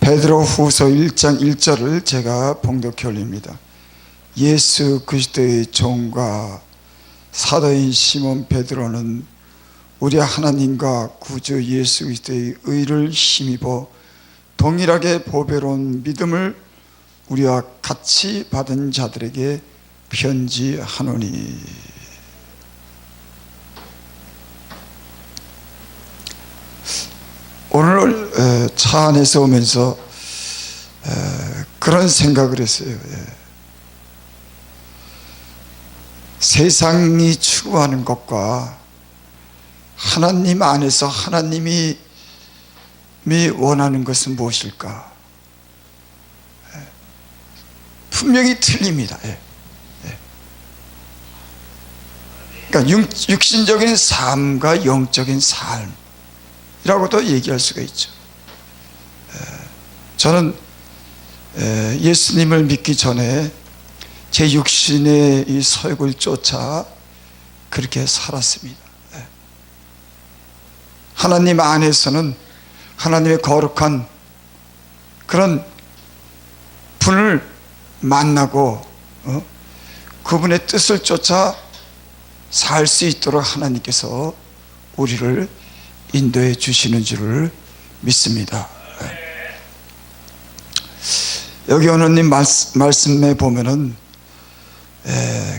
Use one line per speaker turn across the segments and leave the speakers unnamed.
베드로후서 1장 1절을 제가 봉독해 올립니다. 예수 그리스도의 종과 사도인 시몬 베드로는 우리 하나님과 구주 예수 그리스도의 의를 힘입어 동일하게 보배로운 믿음을 우리와 같이 받은 자들에게 편지하노니. 오늘 차 안에서 오면서 그런 생각을 했어요. 세상이 추구하는 것과 하나님 안에서 하나님이 원하는 것은 무엇일까? 분명히 틀립니다. 그러니까 육신적인 삶과 영적인 삶이라고도 얘기할 수가 있죠. 저는 예수님을 믿기 전에 제 육신의 이 소욕을 쫓아 그렇게 살았습니다. 하나님 안에서는 하나님의 거룩한 그런 분을 만나고 그분의 뜻을 쫓아 살 수 있도록 하나님께서 우리를 인도해 주시는 줄을 믿습니다. 여기 오늘님 말씀에 보면은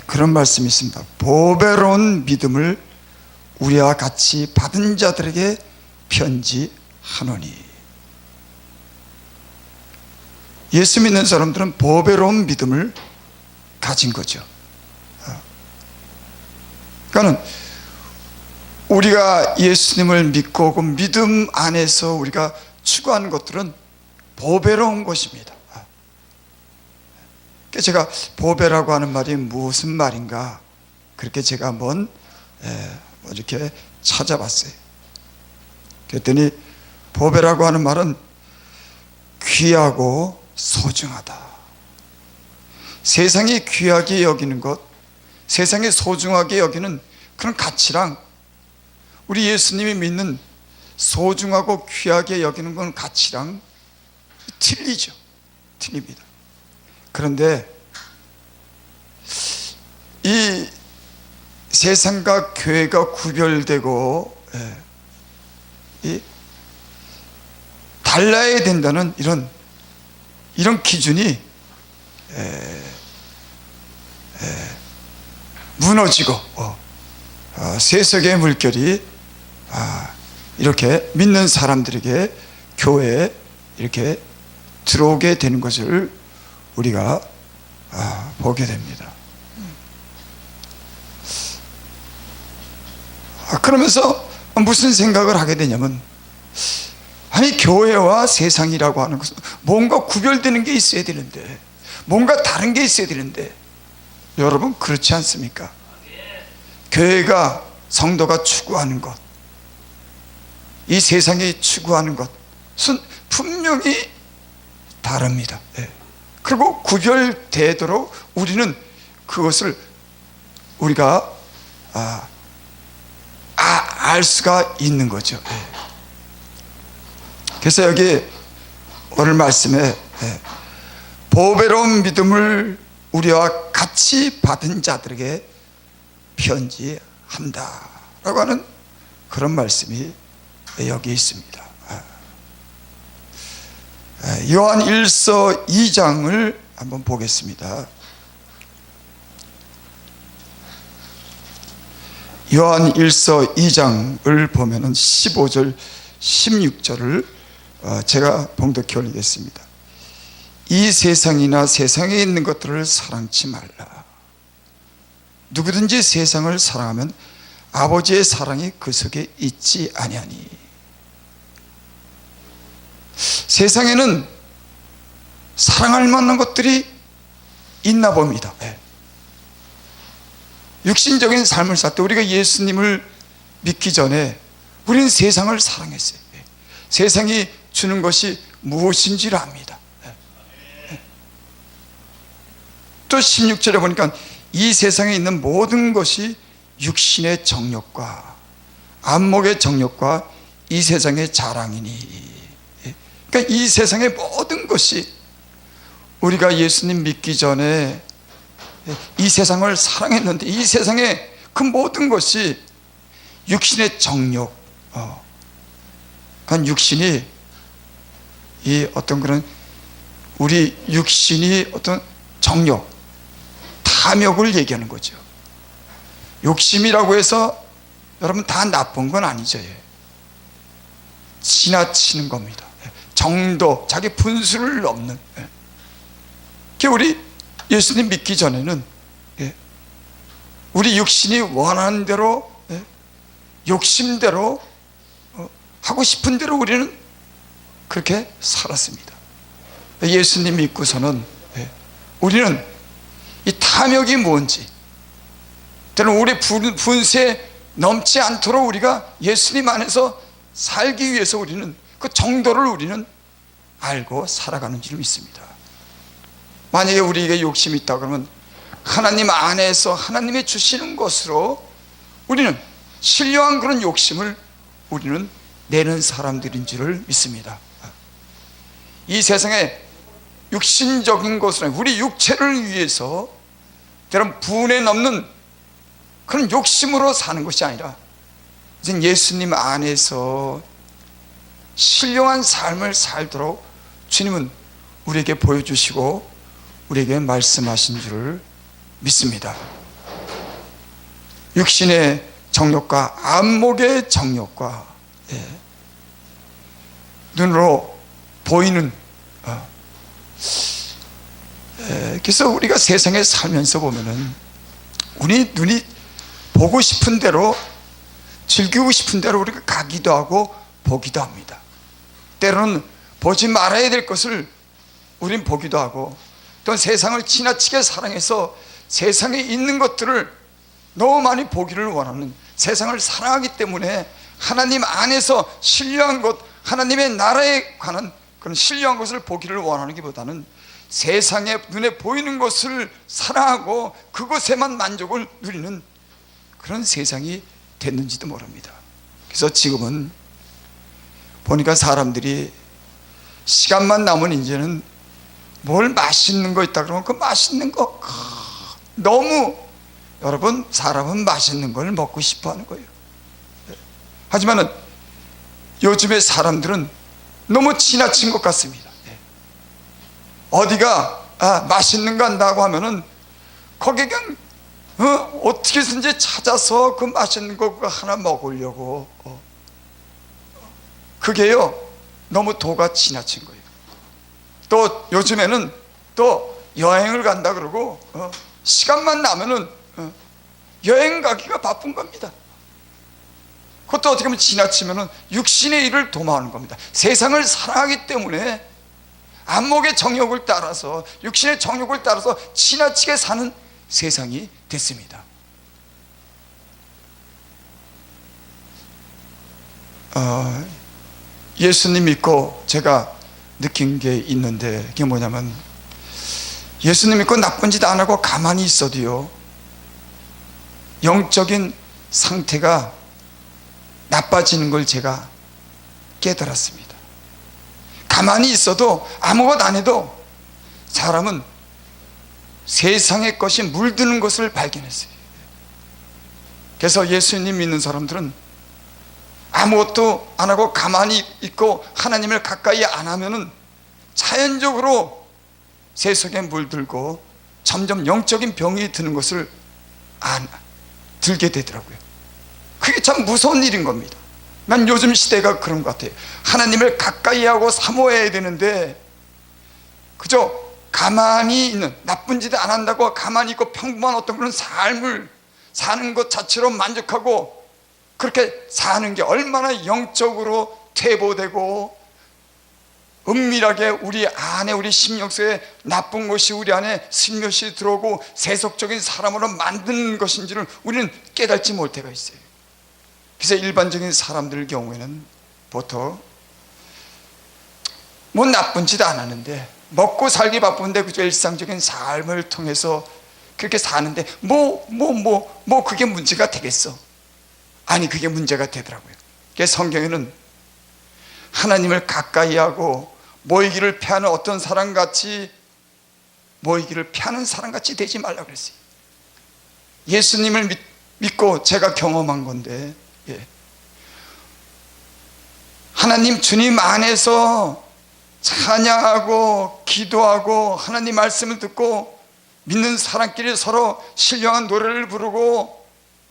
그런 말씀이 있습니다. 보배로운 믿음을 우리와 같이 받은 자들에게 편지하노니. 예수 믿는 사람들은 보배로운 믿음을 가진 거죠. 그러니까 우리가 예수님을 믿고 그 믿음 안에서 우리가 추구하는 것들은 보배로운 것입니다. 제가 보배라고 하는 말이 무슨 말인가 그렇게 제가 한번 이렇게 찾아봤어요. 그랬더니 보배라고 하는 말은 귀하고 소중하다. 세상이 귀하게 여기는 것, 세상이 소중하게 여기는 그런 가치랑 우리 예수님이 믿는 소중하고 귀하게 여기는 건 가치랑 틀리죠. 틀립니다. 그런데 이 세상과 교회가 구별되고 달라야 된다는 이런 기준이 무너지고 세속의 물결이 이렇게 믿는 사람들에게 교회에 이렇게 들어오게 되는 것을 우리가 보게 됩니다. 그러면서 무슨 생각을 하게 되냐면, 아니 교회와 세상이라고 하는 것은 뭔가 구별되는 게 있어야 되는데, 뭔가 다른 게 있어야 되는데, 여러분 그렇지 않습니까? 교회가 성도가 추구하는 것, 이 세상이 추구하는 것은 분명히 다릅니다. 그리고 구별되도록 우리는 그것을 우리가 알 수가 있는 거죠. 그래서 여기 오늘 말씀에 보배로운 믿음을 우리와 같이 받은 자들에게 편지한다 라고 하는 그런 말씀이 여기 있습니다. 요한 1서 2장을 한번 보겠습니다. 요한 1서 2장을 보면은 15절 16절을 제가 봉독해 올리겠습니다. 이 세상이나 세상에 있는 것들을 사랑치 말라. 누구든지 세상을 사랑하면 아버지의 사랑이 그 속에 있지 아니하니. 세상에는 사랑할 만한 것들이 있나 봅니다. 육신적인 삶을 살 때 우리가 예수님을 믿기 전에 우리는 세상을 사랑했어요. 세상이 주는 것이 무엇인지를 압니다. 또 16절에 보니까 이 세상에 있는 모든 것이 육신의 정욕과 안목의 정욕과 이 세상의 자랑이니. 그러니까 이 세상의 모든 것이 우리가 예수님 믿기 전에 이 세상을 사랑했는데 이 세상의 그 모든 것이 육신의 정욕, 그러니까 육신이 이 어떤 그런 우리 육신이 어떤 정욕, 탐욕을 얘기하는 거죠. 욕심이라고 해서 여러분 다 나쁜 건 아니죠. 지나치는 겁니다. 정도, 자기 분수를 넘는. 우리 예수님 믿기 전에는 우리 육신이 원하는 대로, 욕심대로, 하고 싶은 대로 우리는 그렇게 살았습니다. 예수님 믿고서는 우리는 이 탐욕이 뭔지, 때는 우리 분수에 넘지 않도록 우리가 예수님 안에서 살기 위해서 우리는 그 정도를 우리는 알고 살아가는 줄 믿습니다. 만약에 우리에게 욕심이 있다 그러면 하나님 안에서 하나님이 주시는 것으로 우리는 신령한 그런 욕심을 우리는 내는 사람들인 줄을 믿습니다. 이 세상에 육신적인 것으로 우리 육체를 위해서 때론 분에 넘는 그런 욕심으로 사는 것이 아니라 이제 예수님 안에서 신령한 삶을 살도록 주님은 우리에게 보여주시고 우리에게 말씀하신 줄을 믿습니다. 육신의 정욕과 안목의 정욕과 눈으로 보이는, 그래서 우리가 세상에 살면서 보면은 우리 눈이 보고 싶은 대로, 즐기고 싶은 대로 우리가 가기도 하고 보기도 합니다. 때로는 보지 말아야 될 것을 우린 보기도 하고, 또 세상을 지나치게 사랑해서 세상에 있는 것들을 너무 많이 보기를 원하는, 세상을 사랑하기 때문에 하나님 안에서 신령한 것, 하나님의 나라에 관한 그런 신령한 것을 보기를 원하는 것보다는 세상에 눈에 보이는 것을 사랑하고 그것에만 만족을 누리는 그런 세상이 됐는지도 모릅니다. 그래서 지금은 보니까 사람들이 시간만 남은 이제는 뭘 맛있는 거 있다 그러면 그 맛있는 거 너무, 여러분, 사람은 맛있는 걸 먹고 싶어 하는 거예요. 하지만은 요즘의 사람들은 너무 지나친 것 같습니다. 어디가 맛있는 거 한다고 하면은 거기 그냥 어떻게든지 찾아서 그 맛있는 거 하나 먹으려고, 그게요 너무 도가 지나친 거예요. 또 요즘에는 또 여행을 간다 그러고 시간만 나면은 여행 가기가 바쁜 겁니다. 그것도 어떻게 보면 지나치면은 육신의 일을 도모하는 겁니다. 세상을 사랑하기 때문에 안목의 정욕을 따라서, 육신의 정욕을 따라서 지나치게 사는 세상이 됐습니다. 예수님 믿고 제가 느낀 게 있는데, 그게 뭐냐면 예수님 믿고 나쁜 짓 안 하고 가만히 있어도요 영적인 상태가 나빠지는 걸 제가 깨달았습니다. 가만히 있어도 아무것도 안 해도 사람은 세상의 것이 물드는 것을 발견했어요. 그래서 예수님 믿는 사람들은 아무것도 안 하고 가만히 있고 하나님을 가까이 안 하면은 자연적으로 세속에 물들고 점점 영적인 병이 드는 것을 들게 되더라고요. 그게 참 무서운 일인 겁니다. 난 요즘 시대가 그런 것 같아요. 하나님을 가까이 하고 사모해야 되는데 그저 가만히 있는, 나쁜 짓 안 한다고 가만히 있고 평범한 어떤 그런 삶을 사는 것 자체로 만족하고 그렇게 사는 게 얼마나 영적으로 퇴보되고 은밀하게 우리 안에, 우리 심령 속에 나쁜 것이 우리 안에 슬며시 들어오고 세속적인 사람으로 만드는 것인지를 우리는 깨닫지 못할 때가 있어요. 그래서 일반적인 사람들 경우에는 보통 뭐 나쁜 짓 안 하는데 먹고 살기 바쁜데 그저 일상적인 삶을 통해서 그렇게 사는데 뭐 그게 문제가 되겠어? 아니, 그게 문제가 되더라고요. 그래서 성경에는 하나님을 가까이 하고 모이기를 피하는 어떤 사람같이, 모이기를 피하는 사람같이 되지 말라 그랬어요. 예수님을 믿고 제가 경험한 건데, 하나님 주님 안에서 찬양하고 기도하고 하나님 말씀을 듣고 믿는 사람끼리 서로 신령한 노래를 부르고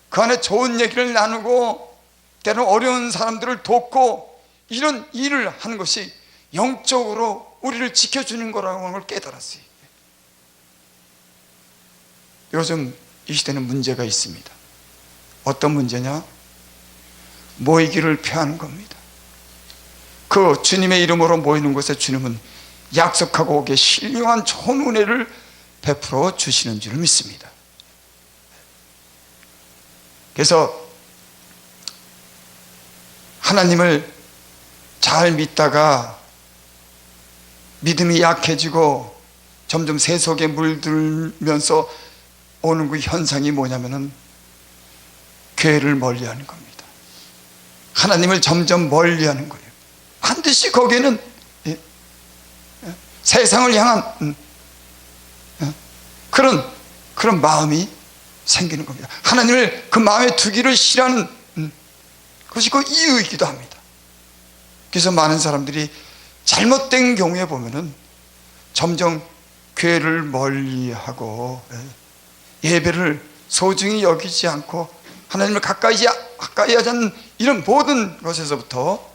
그 안에 좋은 얘기를 나누고 때로는 어려운 사람들을 돕고 이런 일을 하는 것이 영적으로 우리를 지켜주는 거라고 하는 걸 깨달았어요. 요즘 이 시대는 문제가 있습니다. 어떤 문제냐? 모이기를 피하는 겁니다. 그 주님의 이름으로 모이는 곳에 주님은 약속하고 오게 신령한 좋은 은혜를 베풀어 주시는 줄 믿습니다. 그래서 하나님을 잘 믿다가 믿음이 약해지고 점점 세속에 물들면서 오는 그 현상이 뭐냐면은 교회를 멀리하는 겁니다. 하나님을 점점 멀리하는 거예요. 반드시 거기에는 세상을 향한 그런 마음이 생기는 겁니다. 하나님을 그 마음에 두기를 싫어하는 그것이 그 이유이기도 합니다. 그래서 많은 사람들이 잘못된 경우에 보면은 점점 교회를 멀리하고 예배를 소중히 여기지 않고 하나님을 가까이 하지 않는 이런 모든 것에서부터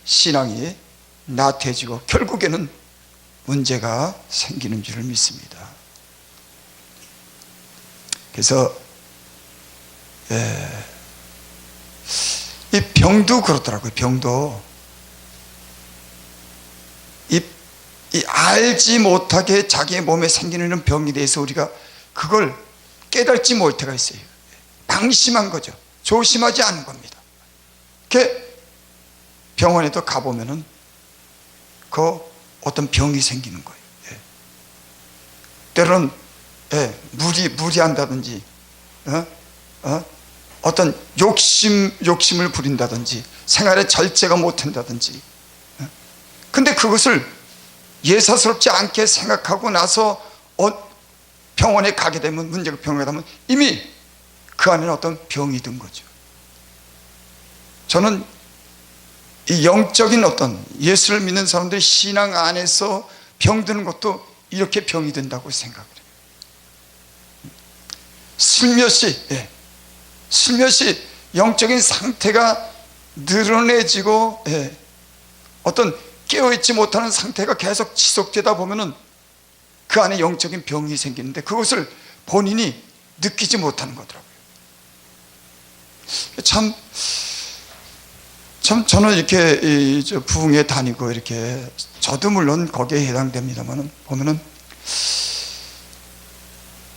신앙이 나태해지고 결국에는 문제가 생기는 줄을 믿습니다. 그래서 이 병도 그렇더라고요. 병도 이 알지 못하게 자기의 몸에 생기는 이런 병에 대해서 우리가 그걸 깨닫지 못할 때가 있어요. 방심한 거죠. 조심하지 않은 겁니다. 이렇게 병원에도 가보면은 그 어떤 병이 생기는 거예요. 때로는 무리한다든지 어떤 욕심을 부린다든지 생활에 절제가 못한다든지 근데 그것을 예사스럽지 않게 생각하고 나서 병원에 가게 되면 문제가 병원에 가면 이미 그 안에는 어떤 병이 든 거죠. 저는 이 영적인 어떤 예수를 믿는 사람들의 신앙 안에서 병드는 것도 이렇게 병이 된다고 생각을 해요. 슬며시 영적인 상태가 늘어내지고 어떤 깨어있지 못하는 상태가 계속 지속되다 보면은 그 안에 영적인 병이 생기는데 그것을 본인이 느끼지 못하는 거더라고요. 참 저는 이렇게 부흥회 다니고 이렇게 저도 물론 거기에 해당됩니다만 보면은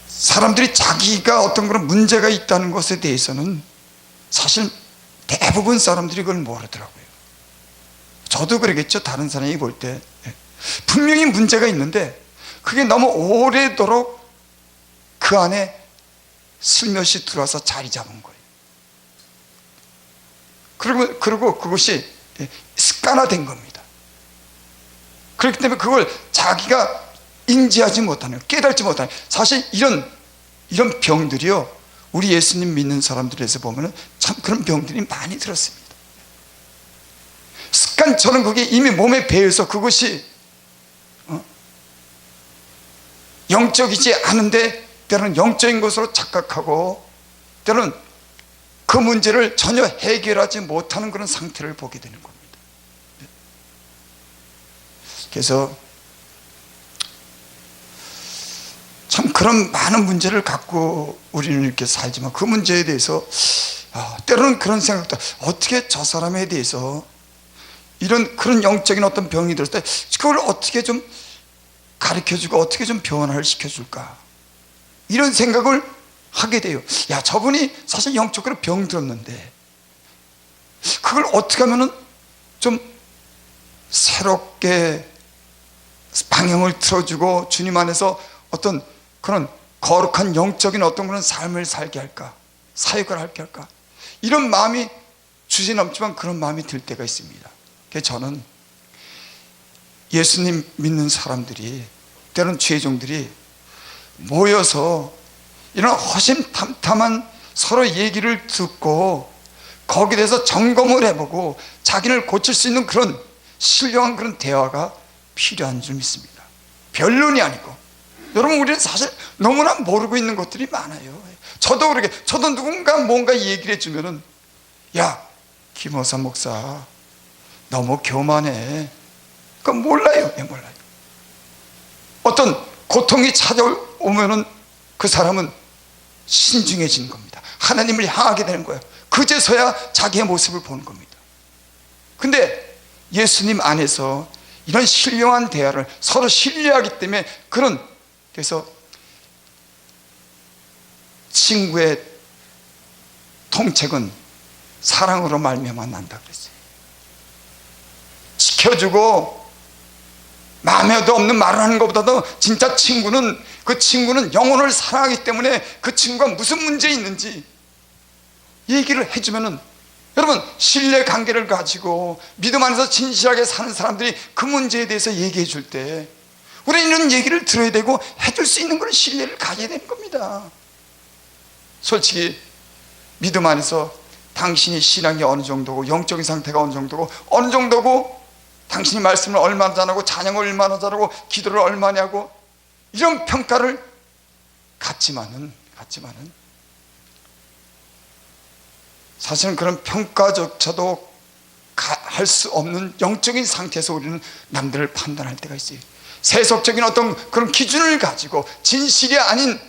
사람들이 자기가 어떤 그런 문제가 있다는 것에 대해서는 사실 대부분 사람들이 그걸 모르더라고요. 저도 그러겠죠. 다른 사람이 볼 때 분명히 문제가 있는데 그게 너무 오래도록 그 안에 슬며시 들어와서 자리 잡은 거예요. 그리고 그것이 습관화된 겁니다. 그렇기 때문에 그걸 자기가 인지하지 못하는, 깨닫지 못하는, 사실 이런 병들이요 우리 예수님 믿는 사람들에서 보면은 참 그런 병들이 많이 들었습니다. 습관처럼 그게 이미 몸에 배어서 그것이 영적이지 않은데 때로는 영적인 것으로 착각하고 때로는 그 문제를 전혀 해결하지 못하는 그런 상태를 보게 되는 겁니다. 그래서 참 그런 많은 문제를 갖고 우리는 이렇게 살지만 그 문제에 대해서 때로는 그런 생각도, 어떻게 저 사람에 대해서 그런 영적인 어떤 병이 들었을 때 그걸 어떻게 좀 가르쳐주고 어떻게 좀 변화를 시켜줄까, 이런 생각을 하게 돼요. 야, 저분이 사실 영적으로 병들었는데 그걸 어떻게 하면은 좀 새롭게 방향을 틀어주고 주님 안에서 어떤 그런 거룩한 영적인 어떤 그런 삶을 살게 할까, 사역을 할게 할까, 이런 마음이 주저넘지만 그런 마음이 들 때가 있습니다. 그래서 저는 예수님 믿는 사람들이, 때론 죄종들이 모여서 이런 허심탄탄한 서로 얘기를 듣고 거기에 대해서 점검을 해보고 자기를 고칠 수 있는 그런 신령한 그런 대화가 필요한 줄 믿습니다. 변론이 아니고. 여러분, 우리는 사실 너무나 모르고 있는 것들이 많아요. 저도 그렇게, 저도 누군가 뭔가 얘기를 해주면은, 야, 김호사 목사 너무 교만해. 그건 몰라요. 예, 몰라요. 어떤 고통이 찾아오면은 그 사람은 신중해지는 겁니다. 하나님을 향하게 되는 거예요. 그제서야 자기의 모습을 보는 겁니다. 근데 예수님 안에서 이런 신령한 대화를 서로 신뢰하기 때문에, 그래서 친구의 통책은 사랑으로 말미암아 난다 그랬어요. 지켜주고 마음에도 없는 말을 하는 것보다도 진짜 친구는, 그 친구는 영혼을 사랑하기 때문에 그 친구가 무슨 문제 있는지 얘기를 해주면은, 여러분, 신뢰 관계를 가지고 믿음 안에서 진실하게 사는 사람들이 그 문제에 대해서 얘기해 줄 때 우리는 이런 얘기를 들어야 되고 해줄 수 있는 그런 신뢰를 가져야 되는 겁니다. 솔직히 믿음 안에서 당신이 신앙이 어느 정도고 영적인 상태가 어느 정도고 어느 정도고 당신이 말씀을 얼마나 잘하고 찬양을 얼마나 잘하고 기도를 얼마나 하고 이런 평가를 갖지만은 사실은 그런 평가조차도 할 수 없는 영적인 상태에서 우리는 남들을 판단할 때가 있어요. 세속적인 어떤 그런 기준을 가지고 진실이 아닌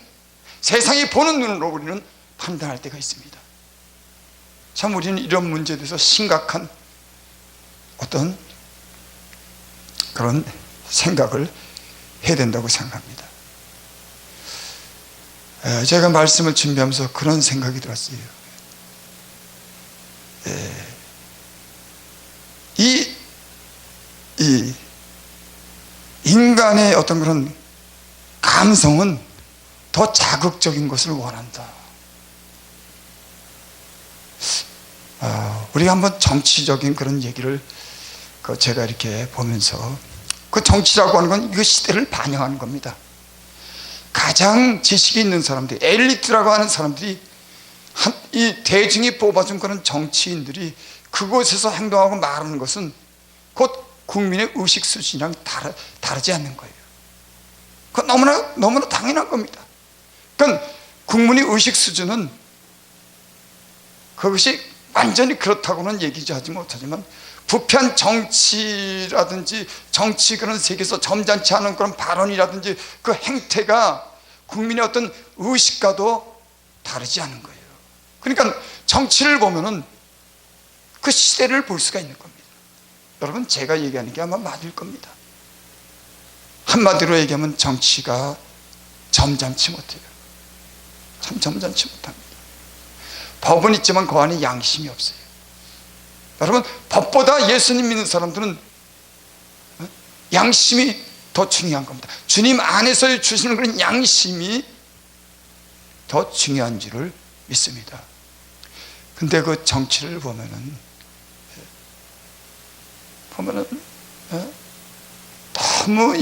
세상이 보는 눈으로 우리는 판단할 때가 있습니다. 참 우리는 이런 문제에 대해서 심각한 어떤 그런 생각을 해야 된다고 생각합니다. 제가 말씀을 준비하면서 그런 생각이 들었어요. 이 인간의 어떤 그런 감성은 더 자극적인 것을 원한다. 우리가 한번 정치적인 그런 얘기를 제가 이렇게 보면서, 그 정치라고 하는 건 이 시대를 반영하는 겁니다. 가장 지식이 있는 사람들, 엘리트라고 하는 사람들이, 이 대중이 뽑아준 그런 정치인들이 그곳에서 행동하고 말하는 것은 곧 국민의 의식 수준이랑 다르지 않는 거예요. 그건 너무나 당연한 겁니다. 그러니까 국민의 의식 수준은 그것이 완전히 그렇다고는 얘기지 하지 못하지만, 부패한 정치라든지 정치 그런 세계에서 점잖지 않은 그런 발언이라든지 그 행태가 국민의 어떤 의식과도 다르지 않은 거예요. 그러니까 정치를 보면은 그 시대를 볼 수가 있는 겁니다. 여러분, 제가 얘기하는 게 아마 맞을 겁니다. 한마디로 얘기하면 정치가 점잖지 못해요. 참 점잖지 못합니다. 법은 있지만 그 안에 양심이 없어요. 여러분, 법보다 예수님 믿는 사람들은 양심이 더 중요한 겁니다. 주님 안에서 주시는 그런 양심이 더 중요한 줄을 믿습니다. 근데 그 정치를 보면은 너무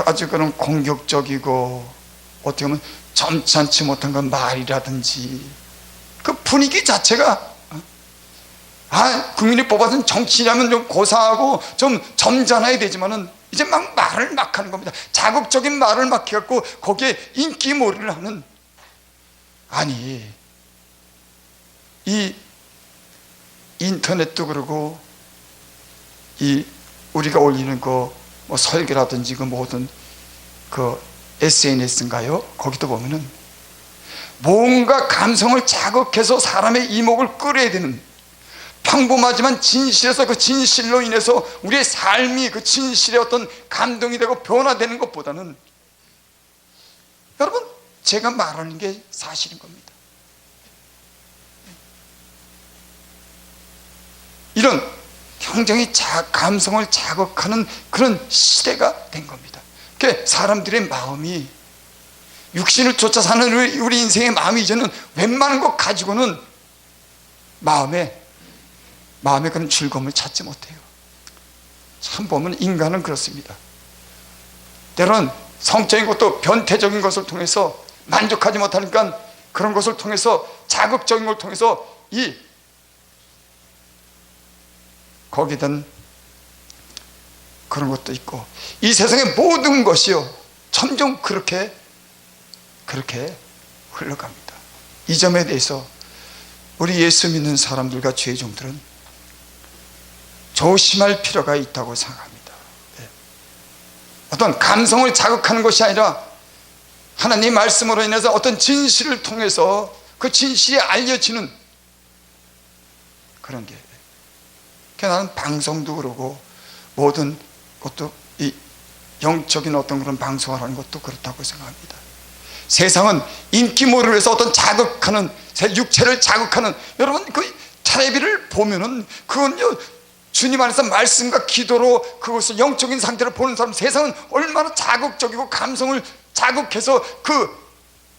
아주 그런 공격적이고 어떻게 보면 점잖지 못한 건 말이라든지 그 분위기 자체가, 국민이 뽑아준 정치라면 좀 고상하고 좀 점잖아야 되지만은 이제 막 말을 막 하는 겁니다. 자극적인 말을 막 해갖고 거기에 인기몰이를 하는, 아니 이 인터넷도 그러고 이 우리가 올리는 뭐 설교라든지 그 모든 그 SNS인가요? 거기도 보면은 뭔가 감성을 자극해서 사람의 이목을 끌어야 되는, 평범하지만 진실에서 그 진실로 인해서 우리의 삶이 그 진실의 어떤 감동이 되고 변화되는 것보다는, 여러분, 제가 말하는 게 사실인 겁니다. 이런 굉장히 감성을 자극하는 그런 시대가 된 겁니다. 그러니까 사람들의 마음이, 육신을 쫓아 사는 우리 인생의 마음이 이제는 웬만한 것 가지고는 마음에 그런 즐거움을 찾지 못해요. 참 보면 인간은 그렇습니다. 때로는 성적인 것도 변태적인 것을 통해서 만족하지 못하니까 그런 것을 통해서 자극적인 걸 통해서 거기든 그런 것도 있고, 이 세상의 모든 것이요 점점 그렇게 흘러갑니다. 이 점에 대해서 우리 예수 믿는 사람들과 주의 종들은 조심할 필요가 있다고 생각합니다. 어떤 감성을 자극하는 것이 아니라 하나님 말씀으로 인해서 어떤 진실을 통해서 그 진실이 알려지는 그런 게, 나는 방송도 그러고 모든 것도 이 영적인 어떤 그런 방송을 하는 것도 그렇다고 생각합니다. 세상은 인기몰이를 위해서 어떤 자극하는, 육체를 자극하는, 여러분 그 텔레비를 보면은 그건요 주님 안에서 말씀과 기도로 그것을 영적인 상태를 보는 사람, 세상은 얼마나 자극적이고 감성을 자극해서 그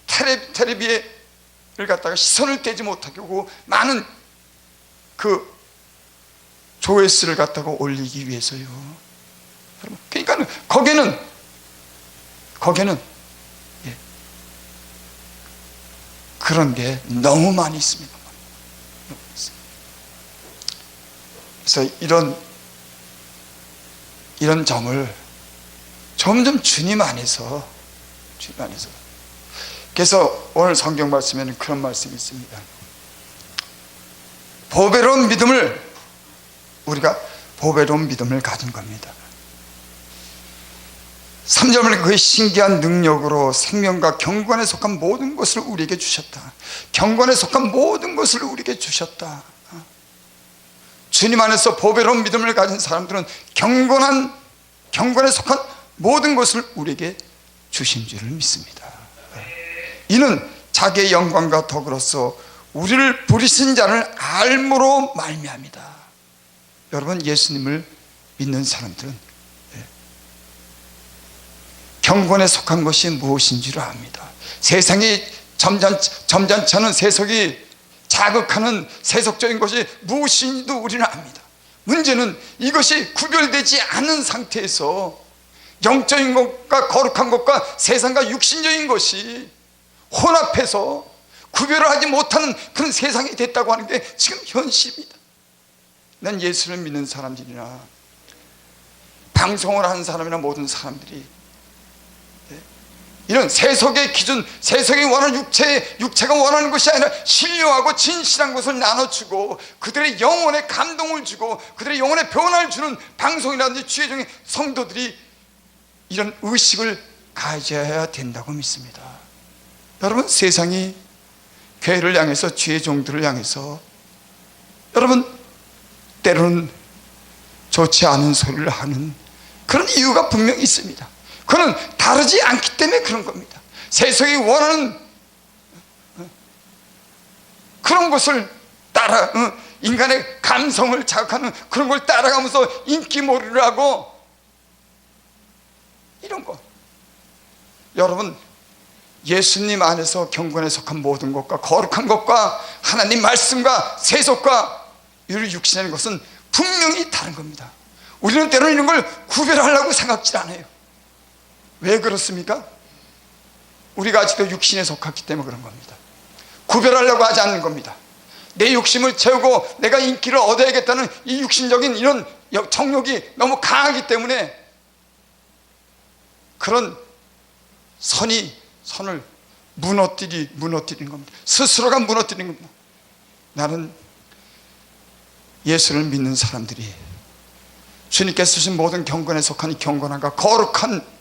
텔레비를 갖다가 시선을 떼지 못하게 하고 많은 그 조회수를 갖다가 올리기 위해서요. 그러니까 거기에는 그런 게 너무 많이 있습니다. 그래서 이런 점을 점점 주님 안에서 그래서 오늘 성경 말씀에는 그런 말씀이 있습니다. 보배로운 믿음을, 우리가 보배로운 믿음을 가진 겁니다. 3절에 그의 신기한 능력으로 생명과 경건에 속한 모든 것을 우리에게 주셨다. 경건에 속한 모든 것을 우리에게 주셨다. 주님 안에서 보배로운 믿음을 가진 사람들은 경건에 속한 모든 것을 우리에게 주신 줄을 믿습니다. 이는 자기의 영광과 덕으로서 우리를 부르신 자를 알므로 말미암이다. 여러분, 예수님을 믿는 사람들은 경건에 속한 것이 무엇인지를 압니다. 세상이 점잖지 않은 세속이 자극하는 세속적인 것이 무엇인지도 우리는 압니다. 문제는 이것이 구별되지 않은 상태에서 영적인 것과 거룩한 것과 세상과 육신적인 것이 혼합해서 구별을 하지 못하는 그런 세상이 됐다고 하는 게 지금 현실입니다. 난 예수를 믿는 사람들이나 방송을 하는 사람이나 모든 사람들이 이런 세속의 기준, 세속이 원하는 육체가 원하는 것이 아니라 신료하고 진실한 것을 나눠주고 그들의 영혼에 감동을 주고 그들의 영혼에 변화를 주는 방송이라든지 주의 종의 성도들이 이런 의식을 가져야 된다고 믿습니다. 여러분, 세상이 교회를 향해서, 주의 종들을 향해서 여러분 때로는 좋지 않은 소리를 하는 그런 이유가 분명히 있습니다. 그는 다르지 않기 때문에 그런 겁니다. 세상이 원하는 그런 것을 따라, 인간의 감성을 자극하는 그런 걸 따라가면서 인기몰이를 하고 이런 것. 여러분, 예수님 안에서 경건에 속한 모든 것과 거룩한 것과 하나님 말씀과 세속과 우리 육신의 것은 분명히 다른 겁니다. 우리는 때로는 이런 걸 구별하려고 생각지 않아요. 왜 그렇습니까? 우리가 아직도 육신에 속했기 때문에 그런 겁니다. 구별하려고 하지 않는 겁니다. 내 욕심을 채우고 내가 인기를 얻어야겠다는 이 육신적인 이런 정욕이 너무 강하기 때문에 그런 선을 무너뜨리는 겁니다. 스스로가 무너뜨리는 겁니다. 나는 예수를 믿는 사람들이 주님께서 주신 모든 경건에 속한 이 경건함과 거룩한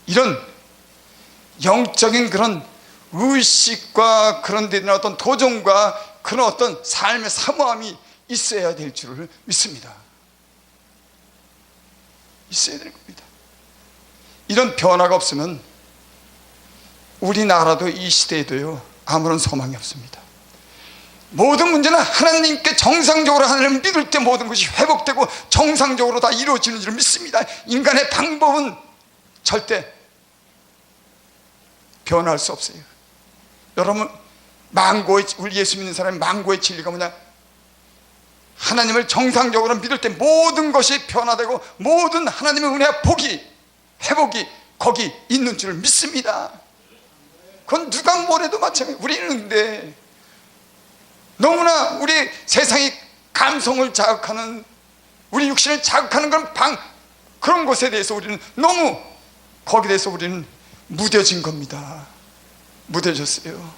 이런 영적인 그런 의식과 그런 데 대한 어떤 도전과 그런 어떤 삶의 사모함이 있어야 될 줄을 믿습니다. 있어야 될 겁니다. 이런 변화가 없으면 우리나라도 이 시대에도요 아무런 소망이 없습니다. 모든 문제는 하나님께 정상적으로 하나님을 믿을 때 모든 것이 회복되고 정상적으로 다 이루어지는 줄 믿습니다. 인간의 방법은 절대 변할 수 없어요. 여러분, 우리 예수 믿는 사람의 망고의 진리가 뭐냐? 하나님을 정상적으로 믿을 때 모든 것이 변화되고 모든 하나님의 은혜와 복이, 회복이 거기 있는 줄 믿습니다. 그건 누가 뭐래도 마찬가지예요. 우리는 근데 너무나 우리 세상이 감성을 자극하는, 우리 육신을 자극하는 그런 것에 대해서 우리는 너무 거기에 대해서 우리는 무뎌진 겁니다. 무뎌졌어요.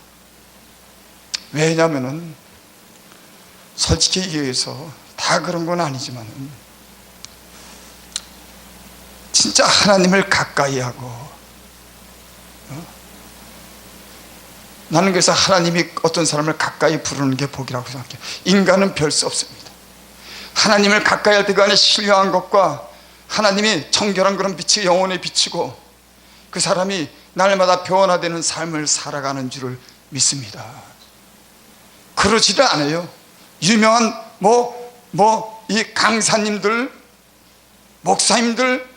왜냐하면은 솔직히 얘기해서 다 그런 건 아니지만 진짜 하나님을 가까이 하고, 나는 그래서 하나님이 어떤 사람을 가까이 부르는 게 복이라고 생각해요. 인간은 별 수 없습니다. 하나님을 가까이 할 때 그 안에 신령한 것과 하나님이 청결한 그런 빛이 영혼에 비치고 그 사람이 날마다 변화되는 삶을 살아가는 줄을 믿습니다. 그러지도 않아요. 유명한 이 강사님들, 목사님들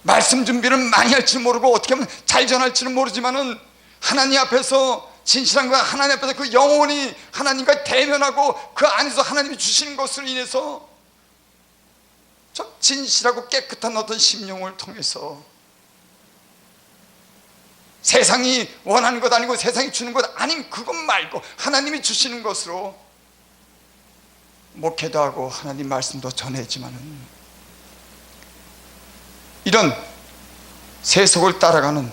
말씀 준비를 많이 할지 모르고 어떻게 하면 잘 전할지는 모르지만은 하나님 앞에서 진실한 거, 하나님 앞에서 그 영혼이 하나님과 대면하고 그 안에서 하나님이 주시는 것을 인해서 저 진실하고 깨끗한 어떤 심령을 통해서 세상이 원하는 것 아니고 세상이 주는 것 아닌 그것 말고 하나님이 주시는 것으로 목회도 하고 하나님 말씀도 전했지만은 이런 세속을 따라가는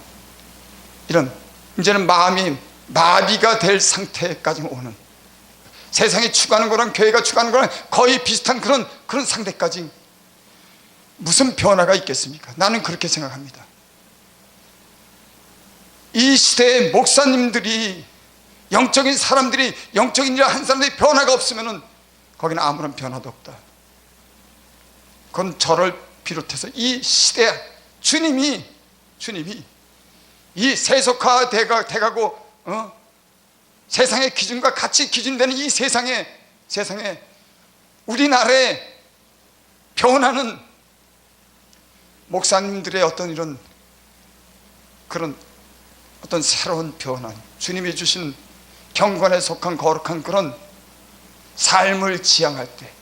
이런 이제는 마음이 마비가 될 상태까지 오는, 세상이 추구하는 거랑 교회가 추구하는 거랑 거의 비슷한 그런 상태까지 무슨 변화가 있겠습니까? 나는 그렇게 생각합니다. 이 시대의 목사님들이, 영적인 사람들이, 영적인 일 한 사람들이 변화가 없으면은 거기는 아무런 변화도 없다. 그건 저를 비롯해서 이 시대 주님이 이 세속화 돼가고 세상의 기준과 같이 기준되는 이 세상에 우리나라에 변하는 목사님들의 어떤 이런 그런 어떤 새로운 변화, 주님이 주신 경건에 속한 거룩한 그런 삶을 지향할 때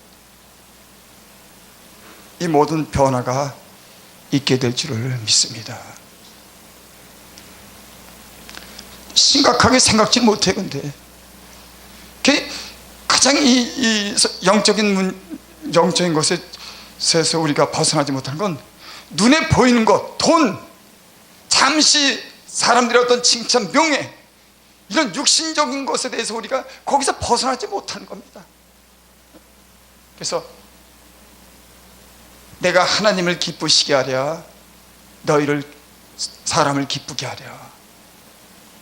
이 모든 변화가 있게 될 줄을 믿습니다. 심각하게 생각지 못해. 근데 가장 이 영적인 것에서 우리가 벗어나지 못하는 건 눈에 보이는 것, 돈, 잠시 사람들의 어떤 칭찬, 명예, 이런 육신적인 것에 대해서 우리가 거기서 벗어나지 못하는 겁니다. 그래서 내가 하나님을 기쁘시게 하랴, 너희를 사람을 기쁘게 하랴.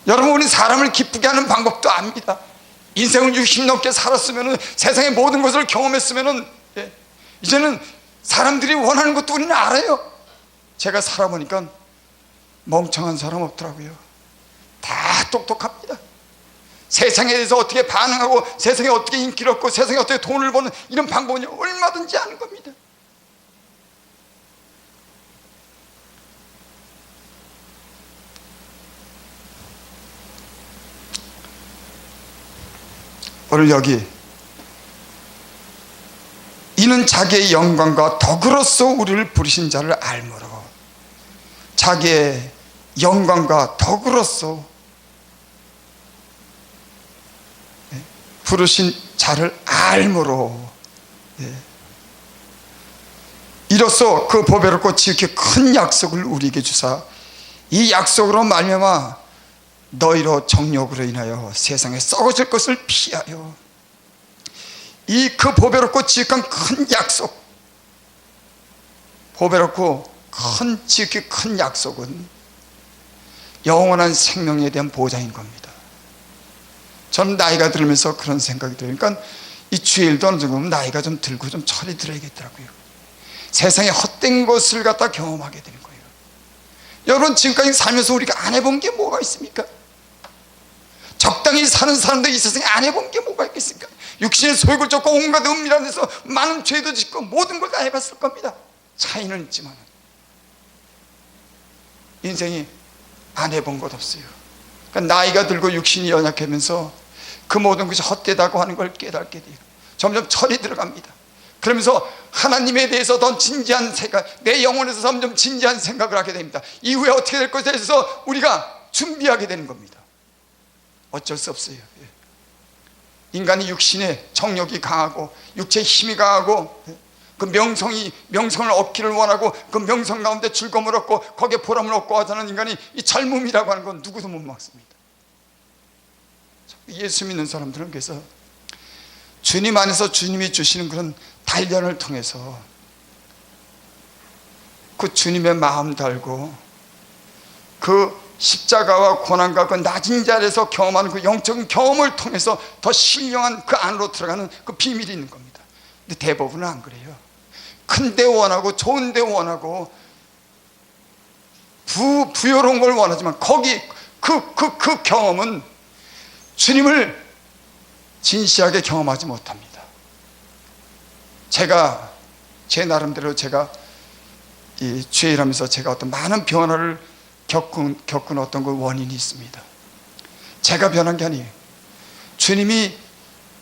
여러분, 우리 사람을 기쁘게 하는 방법도 압니다. 인생을 60 넘게 살았으면, 세상의 모든 것을 경험했으면 이제는 사람들이 원하는 것도 우리는 알아요. 제가 살아보니까 멍청한 사람 없더라고요. 다 똑똑합니다. 세상에 대해서 어떻게 반응하고, 세상에 어떻게 인기를 얻고, 세상에 어떻게 돈을 버는 이런 방법은 얼마든지 아는 겁니다. 오늘 여기 이는 자기의 영광과 덕으로서 우리를 부르신 자를 알므로, 자기의 영광과 덕으로서 부르신 자를 알므로, 이로써 그 보배롭고 지극히 큰 약속을 우리에게 주사 이 약속으로 말미암아 너희로 정욕으로 인하여 세상에 썩어질 것을 피하여, 이 그 보배롭고 지극한 큰 약속, 보배롭고 지극히 큰 약속은 영원한 생명에 대한 보장인 겁니다. 저는 나이가 들면서 그런 생각이 들어요. 그러니까 이 주일도 어느 정도 나이가 좀 들고 좀 철이 들어야겠더라고요. 세상에 헛된 것을 갖다 경험하게 되는 거예요. 여러분, 지금까지 살면서 우리가 안 해본 게 뭐가 있습니까? 적당히 사는 사람들이 이 세상에 안 해본 게 뭐가 있겠습니까? 육신의 소욕을 쫓고 온갖 은밀한 데서 많은 죄도 짓고 모든 걸 다 해봤을 겁니다. 차이는 있지만 인생이 안 해본 것 없어요. 그러니까 나이가 들고 육신이 연약하면서 그 모든 것이 헛되다고 하는 걸 깨닫게 돼요. 점점 철이 들어갑니다. 그러면서 하나님에 대해서 더 진지한 생각, 내 영혼에서 점점 진지한 생각을 하게 됩니다. 이후에 어떻게 될 것에 대해서 우리가 준비하게 되는 겁니다. 어쩔 수 없어요. 인간이 육신의 정욕이 강하고 육체의 힘이 강하고 그 명성을 얻기를 원하고 그 명성 가운데 즐거움을 얻고 거기에 보람을 얻고 하자는 인간이 이 젊음이라고 하는 건 누구도 못 막습니다. 예수 믿는 사람들은 그래서 주님 안에서 주님이 주시는 그런 단련을 통해서 그 주님의 마음 달고 그 십자가와 고난과 그 낮은 자리에서 경험하는 그 영적인 경험을 통해서 더 신령한 그 안으로 들어가는 그 비밀이 있는 겁니다. 근데 대부분은 안 그래요. 큰 데 원하고 좋은 데 원하고 부여로운 걸 원하지만 거기 그 경험은 주님을 진시하게 경험하지 못합니다. 제가 제 나름대로 제가 이 주일하면서 제가 어떤 많은 변화를 겪은 어떤 그 원인이 있습니다. 제가 변한 게 아니에요. 주님이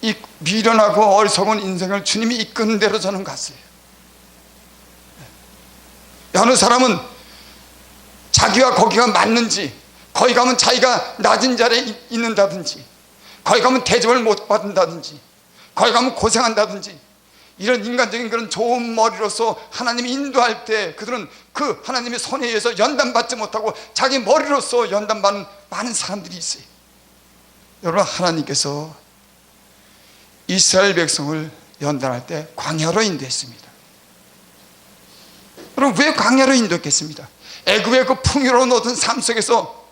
이 미련하고 어리석은 인생을 주님이 이끄는 대로 저는 갔어요. 어느 사람은 자기와 거기가 맞는지, 거기 가면 자기가 낮은 자리에 있는다든지, 거기 가면 대접을 못 받는다든지, 거기 가면 고생한다든지, 이런 인간적인 그런 좋은 머리로서 하나님이 인도할 때 그들은 그 하나님의 손에 의해서 연단받지 못하고 자기 머리로서 연단받는 많은 사람들이 있어요. 여러분, 하나님께서 이스라엘 백성을 연단할 때 광야로 인도했습니다. 여러분, 왜 광야로 인도했겠습니까? 애굽의 그 풍요로운 어떤 삶 속에서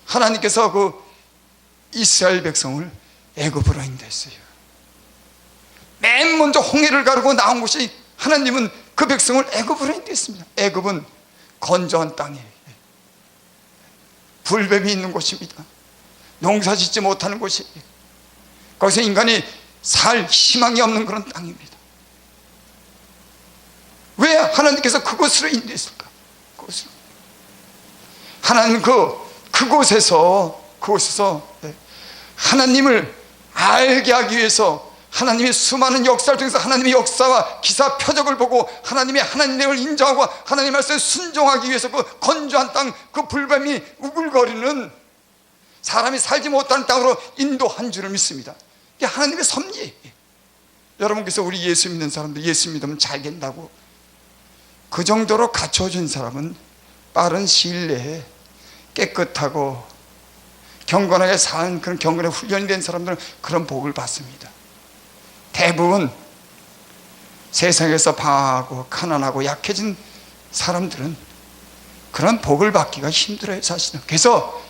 하나님께서 그 이스라엘 백성을 애굽으로 인도했어요. 맨 먼저 홍해를 가르고 나온 곳이 하나님은 그 백성을 애굽으로 인도했습니다. 애굽은 건조한 땅이에요. 불뱀이 있는 곳입니다. 농사 짓지 못하는 곳이에요. 거기서 인간이 살 희망이 없는 그런 땅입니다. 왜 하나님께서 그곳으로 인도했을까? 그곳으로. 하나님은 그곳에서 하나님을 알게 하기 위해서 하나님의 수많은 역사를 통해서 하나님의 역사와 기사 표적을 보고 하나님을 인정하고 하나님 말씀에 순종하기 위해서 그 건조한 땅, 그 불뱀이 우글거리는 사람이 살지 못하는 땅으로 인도한 줄을 믿습니다. 이게 하나님의 섭리예요. 여러분께서 우리 예수 믿는 사람들, 예수 믿으면 잘 된다고 그 정도로 갖춰준 사람은 빠른 시일 내에 깨끗하고 경건하게 사는 그런 경건에 훈련이 된 사람들은 그런 복을 받습니다. 대부분 세상에서 방황하고 가난하고 약해진 사람들은 그런 복을 받기가 힘들어요, 사실은. 그래서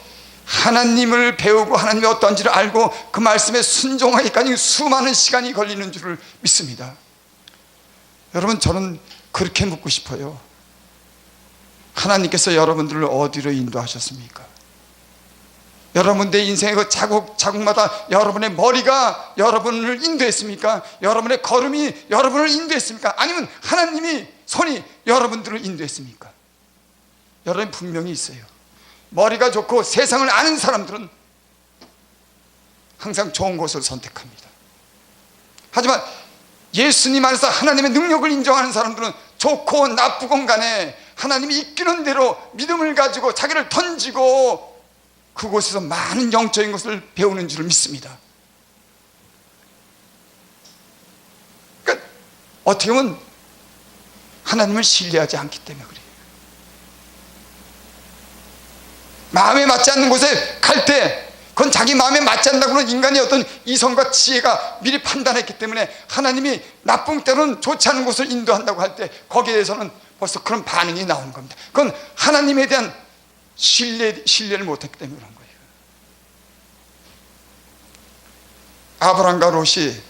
하나님을 배우고 하나님이 어떤지를 알고 그 말씀에 순종하기까지 수많은 시간이 걸리는 줄을 믿습니다. 여러분, 저는 그렇게 묻고 싶어요. 하나님께서 여러분들을 어디로 인도하셨습니까? 여러분들의 인생의 그 자국마다 여러분의 머리가 여러분을 인도했습니까? 여러분의 걸음이 여러분을 인도했습니까? 아니면 하나님이 손이 여러분들을 인도했습니까? 여러분 분명히 있어요. 머리가 좋고 세상을 아는 사람들은 항상 좋은 곳을 선택합니다. 하지만 예수님 안에서 하나님의 능력을 인정하는 사람들은 좋고 나쁘건 간에 하나님이 이끄는 대로 믿음을 가지고 자기를 던지고 그곳에서 많은 영적인 것을 배우는 줄 믿습니다. 그러니까 어떻게 보면 하나님을 신뢰하지 않기 때문에 그래요. 마음에 맞지 않는 곳에 갈 때 그건 자기 마음에 맞지 않는다고는 인간의 어떤 이성과 지혜가 미리 판단했기 때문에 하나님이 나쁜 때로는 좋지 않은 곳을 인도한다고 할 때 거기에 대해서는 벌써 그런 반응이 나오는 겁니다. 그건 하나님에 대한 신뢰를 못했기 때문에 그런 거예요. 아브람과 롯이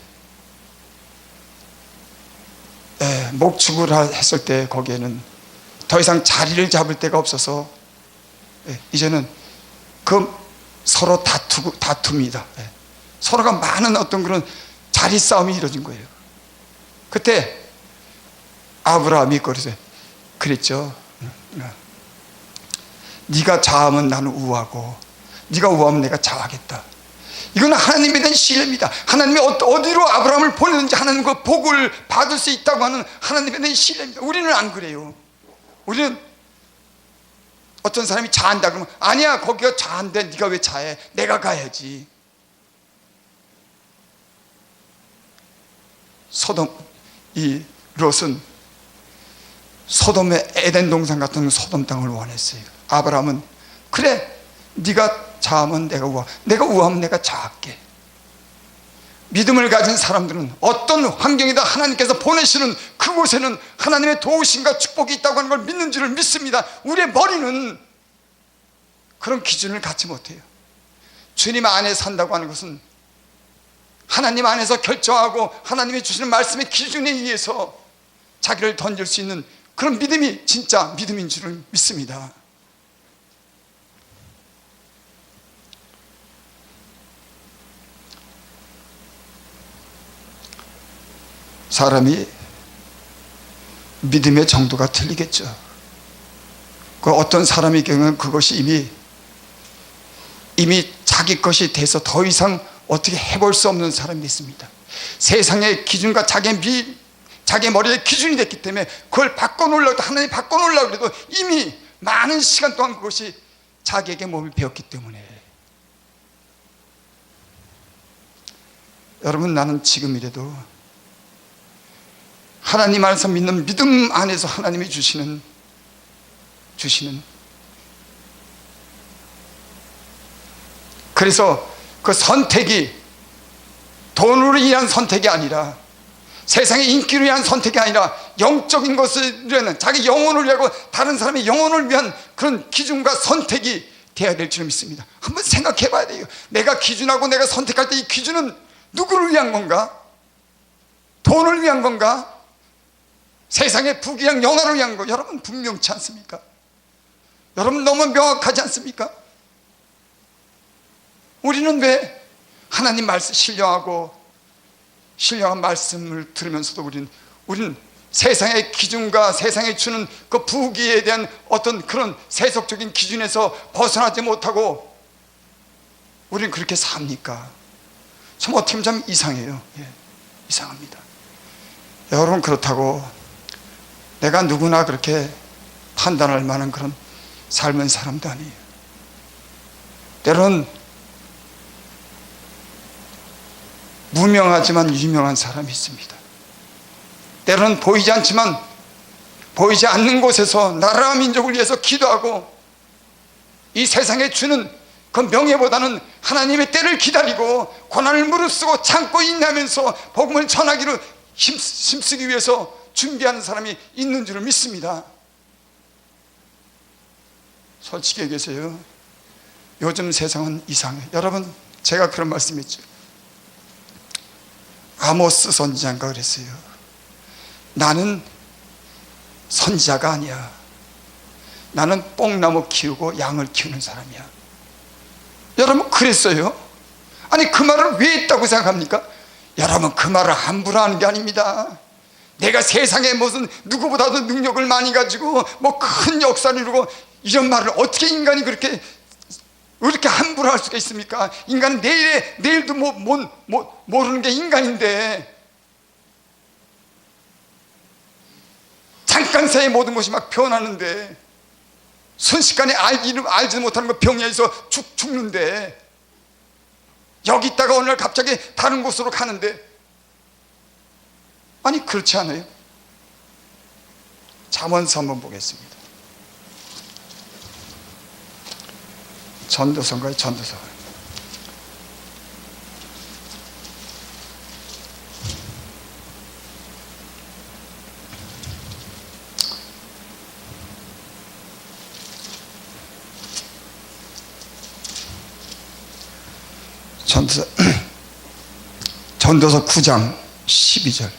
목축을 했을 때 거기에는 더 이상 자리를 잡을 데가 없어서 이제는 서로 다툽니다. 서로가 많은 어떤 그런 자리 싸움이 이루어진 거예요. 그때 아브라함이 그랬죠. 네가 좌하면 나는 우하고 네가 우하면 내가 좌하겠다. 이건 하나님에 대한 신뢰입니다. 하나님이 어디로 아브라함을 보내든지 하나님 그 복을 받을 수 있다고 하는 하나님에 대한 신뢰입니다. 우리는 안 그래요. 우리는 어떤 사람이 자한다 그러면 아니야, 거기가 자한데 네가 왜 자해? 내가 가야지. 이 롯은 소돔의 에덴 동산 같은 소돔 땅을 원했어요. 아브라함은 그래, 네가 자하면 내가 우하면 내가 자할게. 믿음을 가진 사람들은 어떤 환경이다 하나님께서 보내시는 그곳에는 하나님의 도우심과 축복이 있다고 하는 걸 믿는 줄을 믿습니다. 우리의 머리는 그런 기준을 갖지 못해요. 주님 안에 산다고 하는 것은 하나님 안에서 결정하고 하나님이 주시는 말씀의 기준에 의해서 자기를 던질 수 있는 그런 믿음이 진짜 믿음인 줄을 믿습니다. 사람이 믿음의 정도가 틀리겠죠. 그 어떤 사람의 경우는 그것이 이미 자기 것이 돼서 더 이상 어떻게 해볼 수 없는 사람이 있습니다. 세상의 기준과 자기 머리의 기준이 됐기 때문에 그걸 바꿔놓으려고, 하나님이 바꿔놓으려고 해도 이미 많은 시간 동안 그것이 자기에게 몸이 배웠기 때문에. 여러분, 나는 지금이라도 하나님 안에서 믿는 믿음 안에서 하나님이 주시는 그래서 그 선택이 돈으로 인한 선택이 아니라, 세상의 인기로 위한 선택이 아니라 영적인 것을 위한, 자기 영혼을 위하고 다른 사람의 영혼을 위한 그런 기준과 선택이 되어야 될 줄 믿습니다. 한번 생각해 봐야 돼요. 내가 기준하고 내가 선택할 때 이 기준은 누구를 위한 건가? 돈을 위한 건가? 세상의 부귀양 영화를 위한 거. 여러분, 분명치 않습니까? 여러분, 너무 명확하지 않습니까? 우리는 왜 하나님 말씀 신령한 말씀을 들으면서도 우리는 세상의 기준과 세상이 주는 그 부귀에 대한 어떤 그런 세속적인 기준에서 벗어나지 못하고 우리는 그렇게 삽니까? 참 어떻게 보면 참 이상해요. 이상합니다. 여러분, 그렇다고 내가 누구나 그렇게 판단할 만한 그런 삶은 사람도 아니에요. 때로는 무명하지만 유명한 사람이 있습니다. 때로는 보이지 않지만 보이지 않는 곳에서 나라와 민족을 위해서 기도하고 이 세상에 주는 그 명예보다는 하나님의 때를 기다리고 고난을 무릅쓰고 참고 인내하면서 복음을 전하기를 힘쓰기 위해서 준비하는 사람이 있는 줄을 믿습니다. 솔직히 얘기해서요, 요즘 세상은 이상해요. 여러분, 제가 그런 말씀했죠. 아모스 선지자인가 그랬어요. 나는 선지자가 아니야. 나는 뽕나무 키우고 양을 키우는 사람이야. 여러분, 그랬어요. 아니, 그 말을 왜 했다고 생각합니까? 여러분, 그 말을 함부로 하는 게 아닙니다. 내가 세상에 무슨 누구보다도 능력을 많이 가지고 뭐 큰 역사를 이루고, 이런 말을 어떻게 인간이 그렇게 함부로 할 수가 있습니까? 인간은 내일도 모르는 게 인간인데, 잠깐 사이에 모든 것이 막 변하는데, 순식간에 알지 못하는 거 병에서 죽는데, 여기 있다가 어느 날 갑자기 다른 곳으로 가는데, 아니, 그렇지 않아요? 잠언서 한번 보겠습니다. 전도서인가요? 전도서. 전도서 9장 12절.